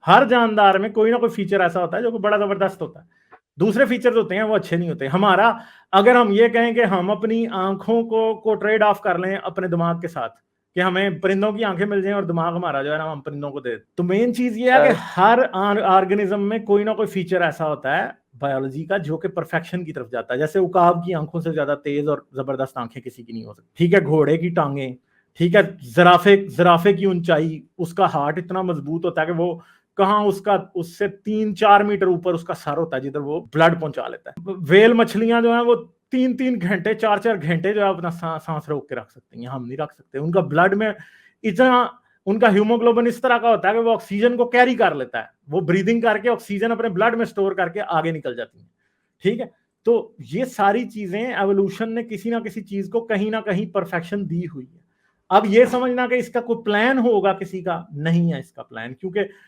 हर जानदार में कोई ना कोई फीचर ऐसा होता है जो बड़ा जबरदस्त होता है, दूसरे फीचर्स होते हैं वो अच्छे नहीं होते। हमारा अगर हम ये कहें कि हम अपनी आंखों को ट्रेड ऑफ कर लें अपने दिमाग के साथ, कि हमें परिंदों की आंखें मिल जाएं और दिमाग हमारा जो है ना हम परिंदों को दे, तो मेन चीज ये है कि हर ऑर्गेनिज्म में कोई ना कोई फीचर ऐसा होता है बायोलॉजी का जो कि परफेक्शन की तरफ जाता है। जैसे उकाब की आंखों से ज्यादा तेज और जबरदस्त आंखें किसी की नहीं हो सकती, ठीक है। घोड़े की टांगें, ठीक है। जराफे की ऊंचाई, उसका हार्ट इतना मजबूत होता है कि वो कहाँ उसका उससे 3-4 मीटर ऊपर उसका सर होता है जिधर वो ब्लड पहुंचा लेता है। वेल मछलियां जो है वो 3-3 घंटे 4-4 घंटे जो है अपना सांस रोक के रख सकती हैं, हम नहीं रख सकते। उनका ब्लड में इतना, उनका हीमोग्लोबिन इस तरह का होता है कि वो ऑक्सीजन को कैरी कर लेता है, वो ब्रीदिंग करके ऑक्सीजन अपने ब्लड में स्टोर करके आगे निकल जाती है, ठीक है। तो ये सारी चीजें एवोल्यूशन ने किसी ना किसी चीज को कहीं ना कहीं परफेक्शन दी हुई है। अब ये समझना कि इसका कोई प्लान होगा किसी का, नहीं है इसका प्लान, क्योंकि